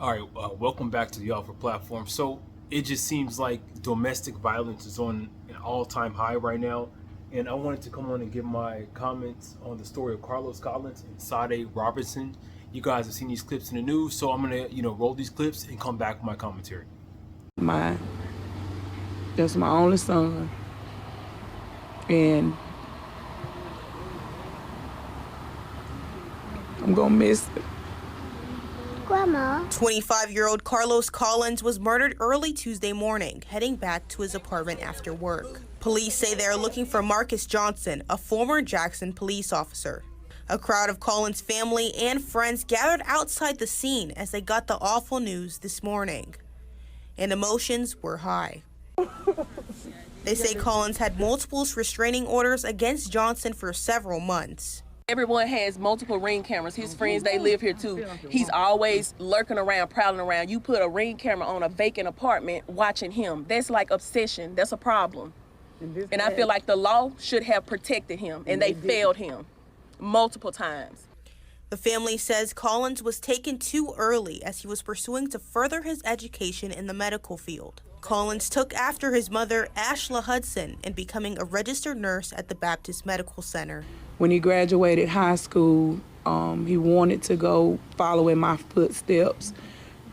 All right, welcome back to the Alpha platform. So it just seems like domestic violence is on an all-time high right now, and I wanted to come on and give my comments on the story of Carlos Collins and Sade Robertson. You guys have seen these clips in the news, so I'm gonna, roll these clips and come back with my commentary. That's my only son, and I'm gonna miss it. Grandma. 25-year-old Carlos Collins was murdered early Tuesday morning, heading back to his apartment after work. Police say they are looking for Marcus Johnson, a former Jackson police officer. A crowd of Collins' family and friends gathered outside the scene as they got the awful news this morning. And emotions were high. They say Collins had multiple restraining orders against Johnson for several months. Everyone has multiple Ring cameras. His friends, they live here too. He's always lurking around, prowling around. You put a Ring camera on a vacant apartment watching him. That's like obsession. That's a problem. And I feel like the law should have protected him, and they failed him multiple times. The family says Collins was taken too early as he was pursuing to further his education in the medical field. Collins took after his mother, Ashla Hudson, in becoming a registered nurse at the Baptist Medical Center. When he graduated high school, he wanted to go follow in my footsteps.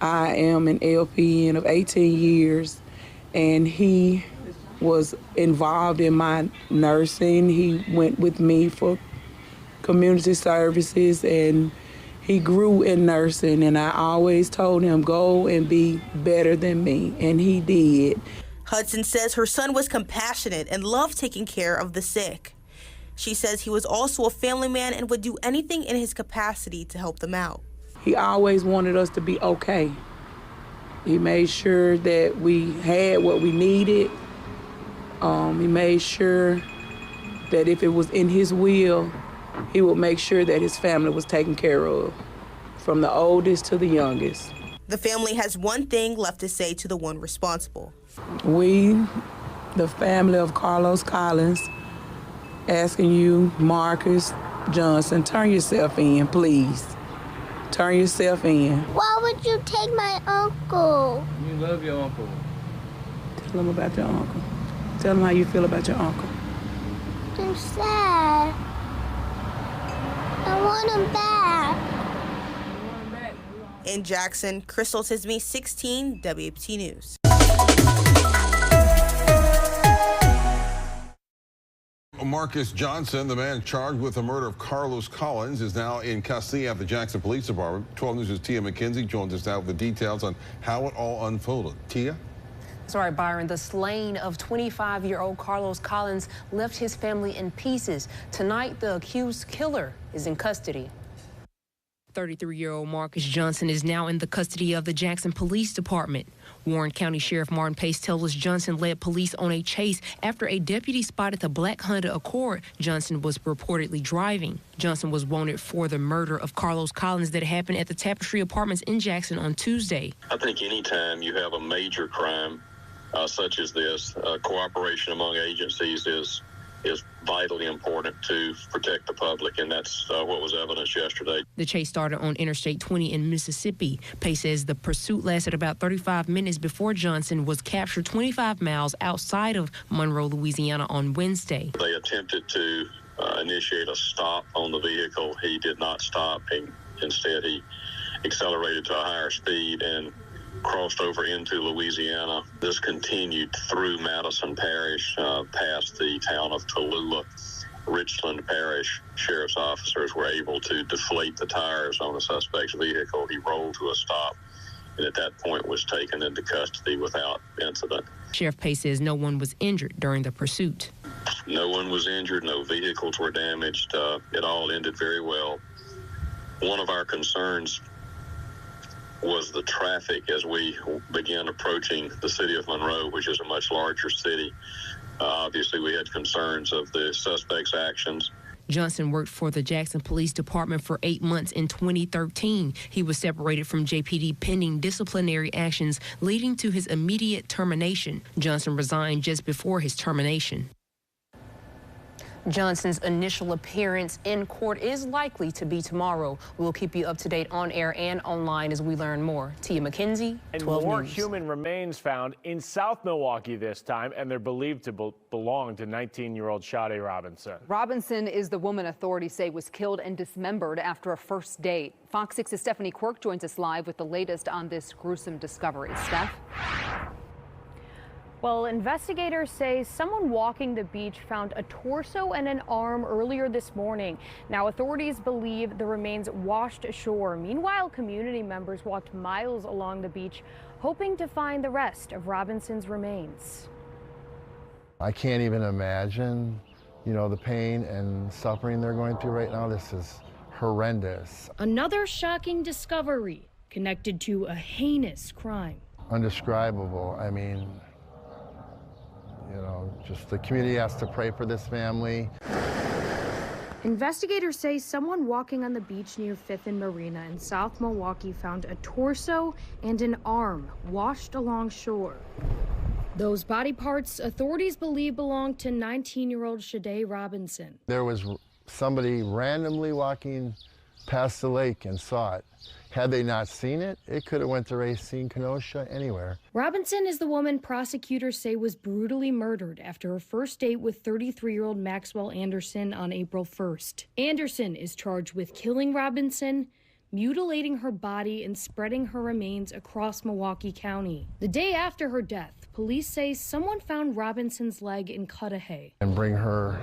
I am an LPN of 18 years, and he was involved in my nursing. He went with me for community services, and he grew in nursing, and I always told him, go and be better than me, and he did. Hudson says her son was compassionate and loved taking care of the sick. She says he was also a family man and would do anything in his capacity to help them out. He always wanted us to be okay. He made sure that we had what we needed. He made sure that if it was in his will, he would make sure that his family was taken care of, from the oldest to the youngest. The family has one thing left to say to the one responsible. We, the family of Carlos Collins, asking you, Marcus Johnson, turn yourself in, please. Turn yourself in. Why would you take my uncle? You love your uncle. Tell him about your uncle. Tell him how you feel about your uncle. I'm sad. I want him back. In Jackson, Crystal Tisme, 16 WAPT News. Marcus Johnson, the man charged with the murder of Carlos Collins, is now in custody at the Jackson Police Department. 12 News' Tia McKenzie joins us now with the details on how it all unfolded. Tia? That's right, Byron. The slaying of 25-year-old Carlos Collins left his family in pieces. Tonight, the accused killer is in custody. 33-year-old Marcus Johnson is now in the custody of the Jackson Police Department. Warren County Sheriff Martin Pace tells us Johnson led police on a chase after a deputy spotted the black Honda Accord Johnson was reportedly driving. Johnson was wanted for the murder of Carlos Collins that happened at the Tapestry Apartments in Jackson on Tuesday. I think anytime you have a major crime such as this, cooperation among agencies is vitally important to protect the public, and that's what was evidenced yesterday. The chase started on Interstate 20 in Mississippi. Pace says the pursuit lasted about 35 minutes before Johnson was captured 25 miles outside of Monroe, Louisiana on Wednesday. They attempted to initiate a stop on the vehicle. He did not stop. Instead, he accelerated to a higher speed and crossed over into Louisiana. This continued through Madison Parish, past the town of Tallulah. Richland Parish sheriff's officers were able to deflate the tires on the suspect's vehicle. He rolled to a stop and at that point was taken into custody without incident. Sheriff Pace says no one was injured during the pursuit. No one was injured. No vehicles were damaged. It all ended very well. One of our concerns was the traffic as we began approaching the city of Monroe, which is a much larger city. Obviously, we had concerns of the suspect's actions. Johnson worked for the Jackson Police Department for 8 months in 2013. He was separated from JPD pending disciplinary actions, leading to his immediate termination. Johnson resigned just before his termination. Johnson's initial appearance in court is likely to be tomorrow. We'll keep you up to date on air and online as we learn more. Tia McKenzie, 12 And more News. human remains found in South Milwaukee this time, and they're believed to belong to 19-year-old Sade Robinson. Robinson is the woman authorities say was killed and dismembered after a first date. Fox 6's Stephanie Quirk joins us live with the latest on this gruesome discovery. Steph? Well, investigators say someone walking the beach found a torso and an arm earlier this morning. Now, authorities believe the remains washed ashore. Meanwhile, community members walked miles along the beach, hoping to find the rest of Robinson's remains. I can't even imagine, the pain and suffering they're going through right now. This is horrendous. Another shocking discovery connected to a heinous crime. Undescribable. I mean, just the community has to pray for this family. Investigators say someone walking on the beach near 5th and Marina in South Milwaukee found a torso and an arm washed along shore. Those body parts authorities believe belong to 19-year-old Sade Robinson. There was somebody randomly walking past the lake and saw it. Had they not seen it, it could have went to Racine, Kenosha, anywhere. Robinson is the woman prosecutors say was brutally murdered after her first date with 33-year-old Maxwell Anderson on April 1st. Anderson is charged with killing Robinson, mutilating her body, and spreading her remains across Milwaukee County. The day after her death, police say someone found Robinson's leg in Cudahy. And bring her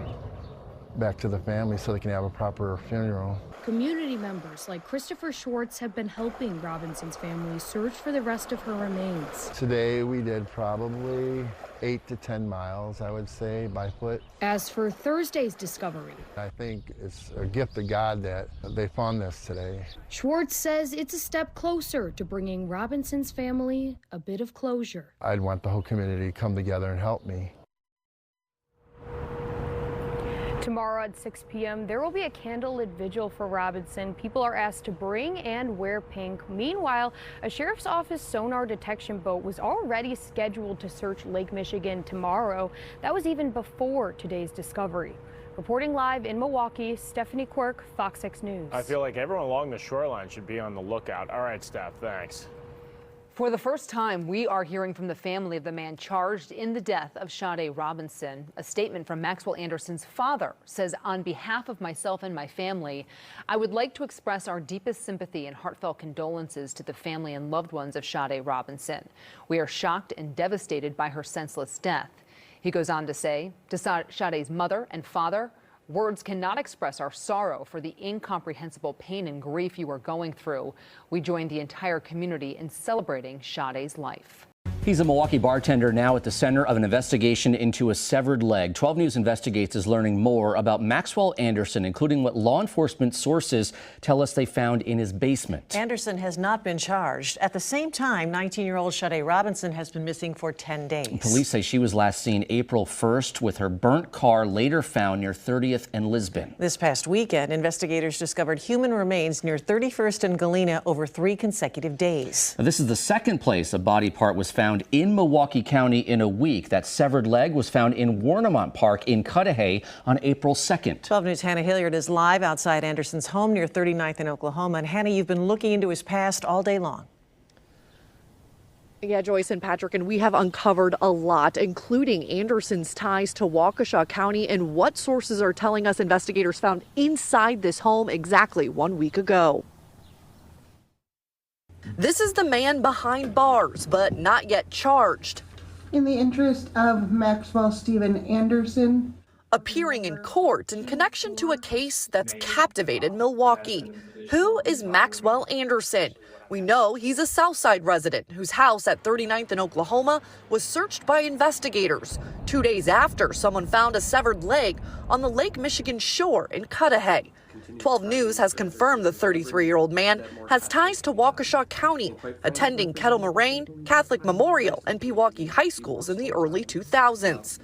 back to the family so they can have a proper funeral. Community members like Christopher Schwartz have been helping Robinson's family search for the rest of her remains. Today we did probably 8 to 10 miles, I would say, by foot. As for Thursday's discovery, I think it's a gift of God that they found this today. Schwartz says it's a step closer to bringing Robinson's family a bit of closure. I'd want the whole community to come together and help me. Tomorrow at 6 p.m., there will be a candlelit vigil for Robinson. People are asked to bring and wear pink. Meanwhile, a sheriff's office sonar detection boat was already scheduled to search Lake Michigan tomorrow. That was even before today's discovery. Reporting live in Milwaukee, Stephanie Quirk, Fox 6 News. I feel like everyone along the shoreline should be on the lookout. All right, Steph, thanks. For the first time, we are hearing from the family of the man charged in the death of Sade Robinson. A statement from Maxwell Anderson's father says, "On behalf of myself and my family, I would like to express our deepest sympathy and heartfelt condolences to the family and loved ones of Sade Robinson. We are shocked and devastated by her senseless death." He goes on to say, to Sade's mother and father, "Words cannot express our sorrow for the incomprehensible pain and grief you are going through. We join the entire community in celebrating Sade's life." He's a Milwaukee bartender now at the center of an investigation into a severed leg. 12 News Investigates is learning more about Maxwell Anderson, including what law enforcement sources tell us they found in his basement. Anderson has not been charged. At the same time, 19-year-old Sade Robinson has been missing for 10 days. Police say she was last seen April 1st with her burnt car later found near 30th and Lisbon. This past weekend, investigators discovered human remains near 31st and Galena over 3 consecutive days. Now, this is the second place a body part was found in Milwaukee County in a week. That severed leg was found in Warnemont Park in Cudahy on April 2nd. 12 News' Hannah Hilliard is live outside Anderson's home near 39th in Oklahoma. And Hannah, you've been looking into his past all day long. Yeah, Joyce and Patrick, and we have uncovered a lot, including Anderson's ties to Waukesha County and what sources are telling us investigators found inside this home exactly 1 week ago. This is the man behind bars, but not yet charged. In the interest of Maxwell Stephen Anderson. Appearing in court in connection to a case that's captivated Milwaukee. Who is Maxwell Anderson? We know he's a Southside resident whose house at 39th in Oklahoma was searched by investigators 2 days after someone found a severed leg on the Lake Michigan shore in Cudahy. 12 News has confirmed the 33-year-old man has ties to Waukesha County, attending Kettle Moraine, Catholic Memorial, and Pewaukee high schools in the early 2000s.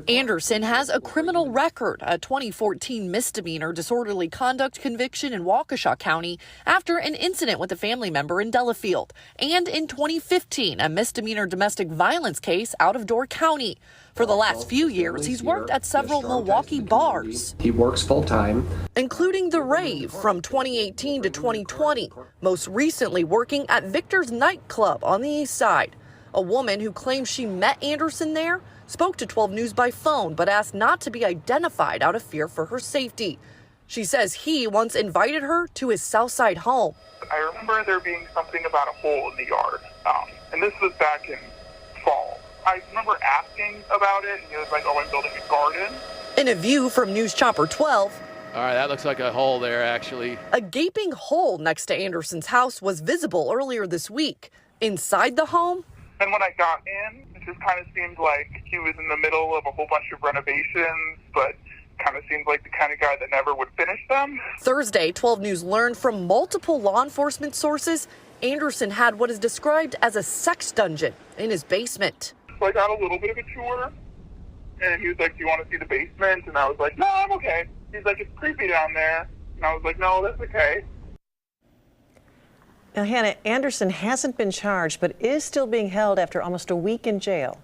Anderson has a criminal record, a 2014 misdemeanor disorderly conduct conviction in Waukesha County after an incident with a family member in Delafield, and in 2015, a misdemeanor domestic violence case out of Door County. For the last few years, he's worked at several Milwaukee bars. He works full-time, including the Rave from 2018 to 2020, most recently working at Victor's nightclub on the east side. A woman who claims she met Anderson there spoke to 12 News by phone, but asked not to be identified out of fear for her safety. She says he once invited her to his Southside home. I remember there being something about a hole in the yard, and this was back in fall. I remember asking about it, and he was like, oh, I'm building a garden. In a view from News Chopper 12, all right, that looks like a hole there, actually. A gaping hole next to Anderson's house was visible earlier this week. Inside the home, and when I got in, it just kind of seemed like he was in the middle of a whole bunch of renovations, but kind of seemed like the kind of guy that never would finish them. Thursday, 12 News learned from multiple law enforcement sources Anderson had what is described as a sex dungeon in his basement. So I got a little bit of a tour, and he was like, do you want to see the basement? And I was like, no, I'm okay. He's like, it's creepy down there. And I was like, no, that's okay. Now, Hannah, Anderson hasn't been charged, but is still being held after almost a week in jail.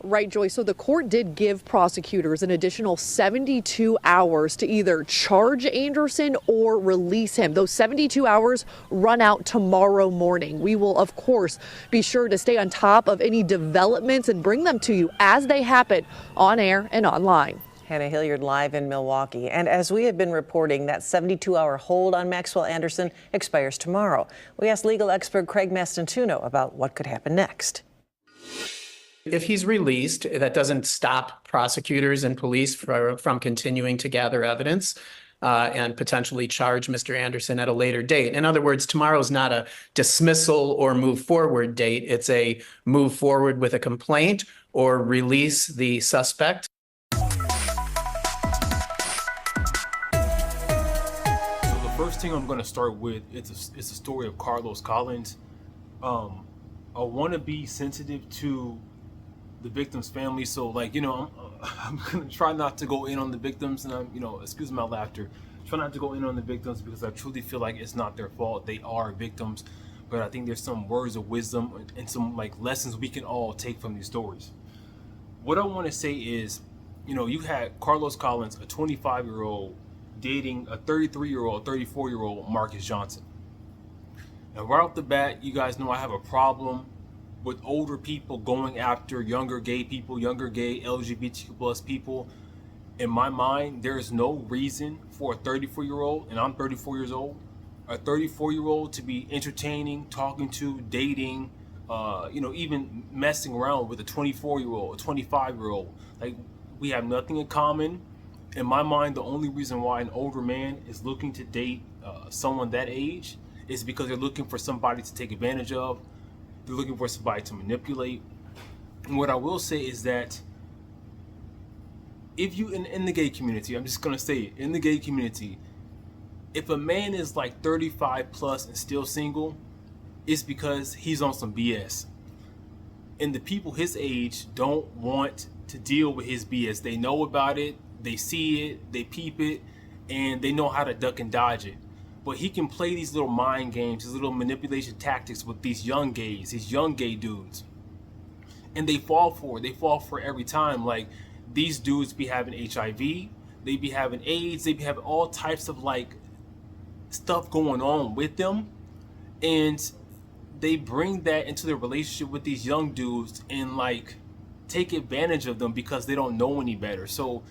Right, Joy. So the court did give prosecutors an additional 72 hours to either charge Anderson or release him. Those 72 hours run out tomorrow morning. We will, of course, be sure to stay on top of any developments and bring them to you as they happen on air and online. Hannah Hilliard live in Milwaukee. And as we have been reporting, that 72-hour hold on Maxwell Anderson expires tomorrow. We asked legal expert Craig Mastantuono about what could happen next. If he's released, that doesn't stop prosecutors and police from continuing to gather evidence and potentially charge Mr. Anderson at a later date. In other words, tomorrow's not a dismissal or move forward date. It's a move forward with a complaint or release the suspect. First thing I'm going to start with it's a story of Carlos Collins. I want to be sensitive to the victim's family, so like, you know, I'm going to try not to go in on the victims, and I'm, you know, excuse my laughter, try not to go in on the victims because I truly feel like it's not their fault. They are victims, but I think there's some words of wisdom and some like lessons we can all take from these stories. What I want to say is, you know, you had Carlos Collins, a 25-year-old, dating a 33-year-old, 34-year-old Marcus Johnson. And right off the bat, you guys know I have a problem with older people going after younger gay people, younger gay LGBTQ plus people. In my mind, there is no reason for a 34-year-old, and I'm 34 years old, a 34-year-old to be entertaining, talking to, dating, you know, even messing around with a 24-year-old, a 25-year-old. Like, we have nothing in common. In my mind, the only reason why an older man is looking to date someone that age is because they're looking for somebody to take advantage of. They're looking for somebody to manipulate. And what I will say is that if you, in the gay community, I'm just going to say it, in the gay community, if a man is like 35 plus and still single, it's because he's on some BS. And the people his age don't want to deal with his BS. They know about it. They see it, they peep it, and they know how to duck and dodge it. But he can play these little mind games, these little manipulation tactics with these young gays, these young gay dudes. And they fall for it. They fall for it every time. Like, these dudes be having HIV, they be having AIDS, they be having all types of like stuff going on with them. And they bring that into their relationship with these young dudes and like take advantage of them because they don't know any better. So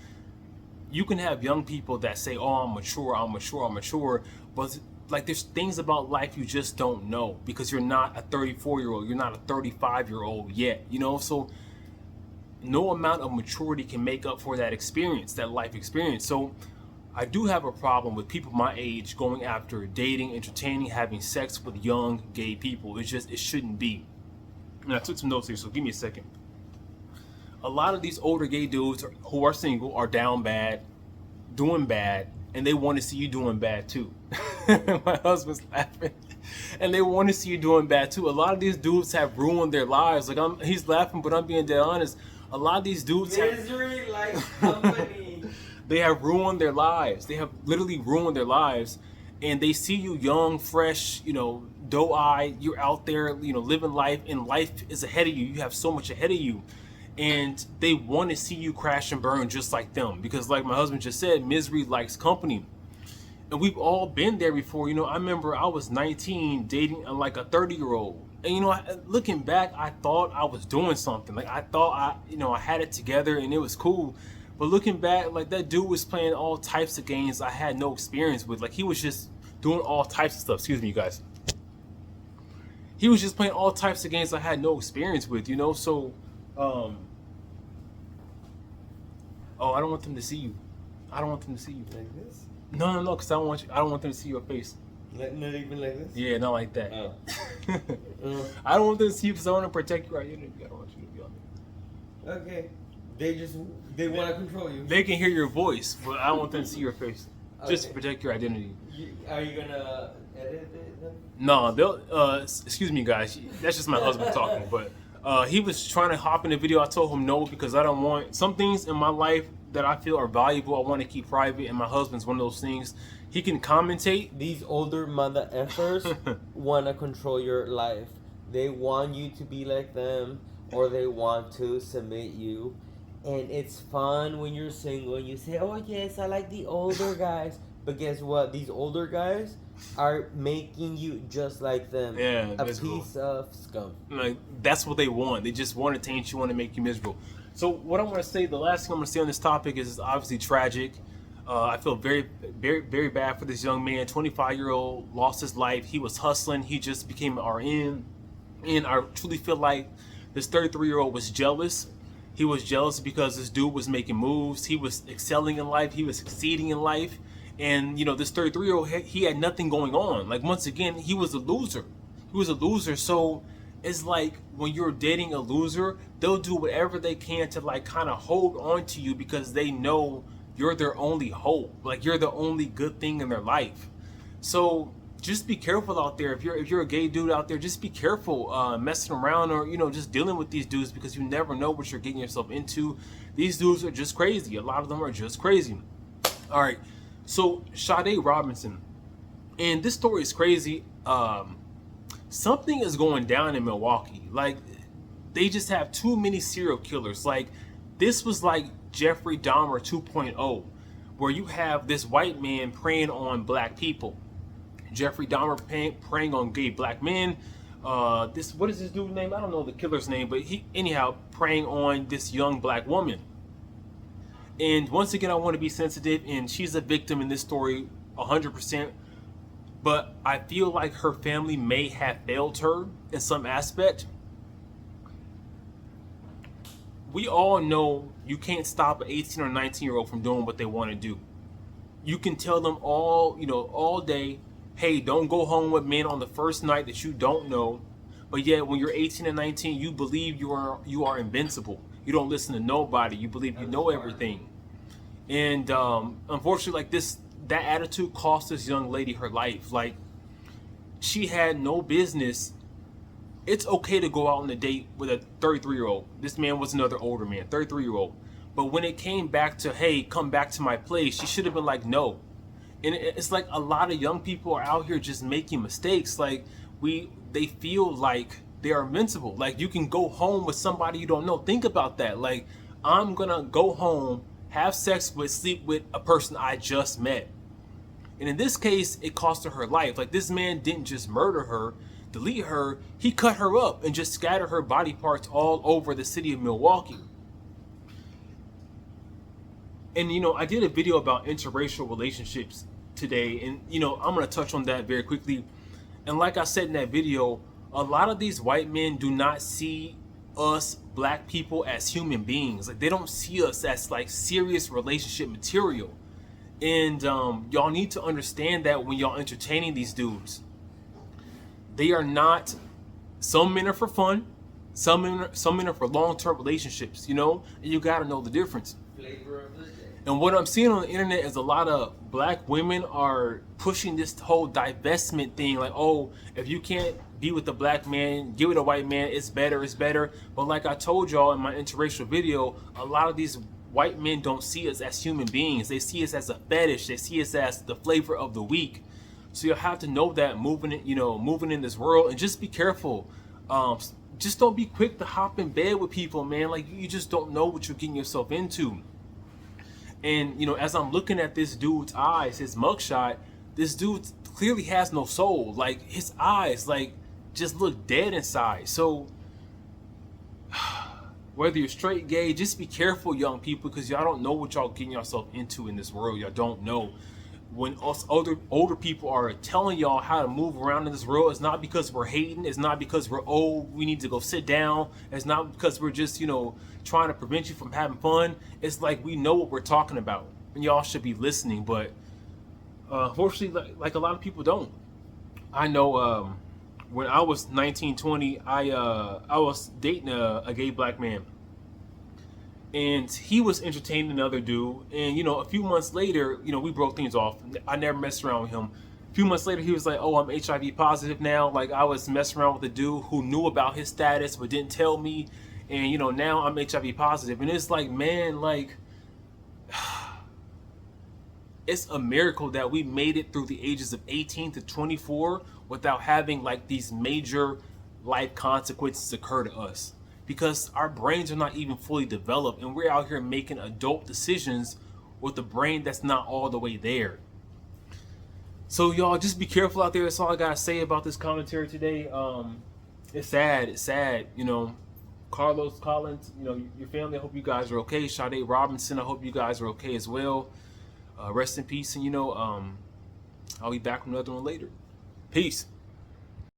you can have young people that say, oh, I'm mature, but like there's things about life you just don't know because you're not a 34-year-old, you're not a 35-year-old yet, you know? So no amount of maturity can make up for that experience, that life experience. So I do have a problem with people my age going after dating, entertaining, having sex with young gay people. It shouldn't be. And I took some notes here, so give me a second. A lot of these older gay dudes who are single are down bad, doing bad, and they want to see you doing bad too. My husband's laughing. And they want to see you doing bad too. A lot of these dudes have ruined their lives. Like, he's laughing, but I'm being dead honest. A lot of these dudes Misery likes company. They have ruined their lives. They have literally ruined their lives. And they see you young, fresh, you know, doe-eyed. You're out there, you know, living life, and life is ahead of you. You have so much ahead of you. and they want to see you crash and burn just like them, because like my husband just said, misery likes company. And we've all been there before. You know, I remember I was 19 dating like a 30-year-old. And, you know, looking back, I thought I was doing something. Like, I thought I had it together and it was cool. But looking back, like, that dude was playing all types of games I had no experience with. Like, he was just doing all types of stuff. Excuse me, you guys. He was just playing all types of games I had no experience with, you know? So, oh, I don't want them to see you. I don't want them to see you. Like this? No, because I don't want them to see your face. Like, not even like this? Yeah, not like that. Oh. I don't want them to see you because I want to protect your identity. I don't want you to be on there. Okay. They want to control you. They can hear your voice, but I don't want them to see your face. Just to protect your identity. Are you gonna edit it then? No, they'll. Excuse me, guys. That's just my husband talking. But he was trying to hop in the video. I told him no because I don't want some things in my life that I feel are valuable. I want to keep private, and my husband's one of those things. He can commentate. These older mother effers want to control your life. They want you to be like them, or they want to submit you. And it's fun when you're single and you say, oh yes, I like the older guys. But guess what? These older guys are making you just like them. Yeah, a piece of scum. Like, that's what they want. They just want to taint you, want to make you miserable. So what I want to say, the last thing I'm going to say on this topic is obviously tragic. I feel very, very, very bad for this young man. 25-year-old, lost his life. He was hustling. He just became an RN. And I truly feel like this 33-year-old was jealous. He was jealous because this dude was making moves. He was excelling in life. He was succeeding in life. And, you know, this 33-year-old, he had nothing going on. Like, once again, he was a loser. He was a loser. So it's like when you're dating a loser, they'll do whatever they can to, like, kind of hold on to you because they know you're their only hope. Like, you're the only good thing in their life. So just be careful out there. If you're a gay dude out there, just be careful messing around or, you know, just dealing with these dudes, because you never know what you're getting yourself into. These dudes are just crazy. A lot of them are just crazy. All right. So Sade Robinson, and this story is crazy. Something is going down in Milwaukee. Like, they just have too many serial killers. Like, this was like Jeffrey Dahmer 2.0, where you have this white man preying on black people. Jeffrey Dahmer preying on gay black men. What is this dude's name? I don't know the killer's name, but he anyhow preying on this young black woman. And once again, I want to be sensitive, and she's a victim in this story 100%. But I feel like her family may have failed her in some aspect. We all know you can't stop an 18 or 19-year-old from doing what they want to do. You can tell them all day, hey, don't go home with men on the first night that you don't know. But yet, when you're 18 and 19, you believe you are invincible. You don't listen to nobody. You believe you know everything. And unfortunately, like that attitude cost this young lady her life. Like, she had no business. It's okay to go out on a date with a 33-year-old. This man was another older man, 33-year-old. But when it came back to, hey, come back to my place, she should have been like, no. And it's like a lot of young people are out here just making mistakes. Like, they feel like they are invincible. Like, you can go home with somebody you don't know. Think about that. Like, I'm gonna go home, have sex with, sleep with a person I just met. And in this case, it cost her life. Like, this man didn't just murder her, delete her, he cut her up and just scattered her body parts all over the city of Milwaukee. And, you know, I did a video about interracial relationships today, and, you know, I'm going to touch on that very quickly. And like I said in that video, a lot of these white men do not see us black people as human beings. Like, they don't see us as, like, serious relationship material. And y'all need to understand that when y'all entertaining these dudes. They are not, some men are for fun, some men are for long-term relationships, you know? And you gotta know the difference. And what I'm seeing on the internet is a lot of black women are pushing this whole divestment thing. Like, oh, if you can't be with a black man, get with a white man, it's better, it's better. But like I told y'all in my interracial video, a lot of these white men don't see us as human beings. They see us as a fetish. They see us as the flavor of the week. So you'll have to know that moving in this world, and just be careful. just don't be quick to hop in bed with people, man. Like, you just don't know what you're getting yourself into. And, you know, as I'm looking at this dude's eyes, his mugshot, this dude clearly has no soul. Like, his eyes, like, just look dead inside. So, whether you're straight, gay, just be careful, young people, because y'all don't know what y'all getting yourself into in this world. Y'all don't know. When us older people are telling y'all how to move around in this world, it's not because we're hating. It's not because we're old, we need to go sit down. It's not because we're just, you know, trying to prevent you from having fun. It's like we know what we're talking about, and y'all should be listening. But unfortunately, like a lot of people don't. I know when I was 19, 20, I was dating a gay black man. And he was entertaining another dude. And, you know, a few months later, you know, we broke things off. I never messed around with him. A few months later, he was like, oh, I'm HIV positive now. Like, I was messing around with a dude who knew about his status but didn't tell me. And, you know, now I'm HIV positive. And it's like, man, like, it's a miracle that we made it through the ages of 18 to 24 without having, like, these major life consequences occur to us. Because our brains are not even fully developed, and we're out here making adult decisions with a brain that's not all the way there. So y'all, just be careful out there. That's all I gotta say about this commentary today. It's sad, you know. Carlos Collins, you know, your family, I hope you guys are okay. Sade Robinson, I hope you guys are okay as well. Rest in peace, and you know, I'll be back with another one later. Peace.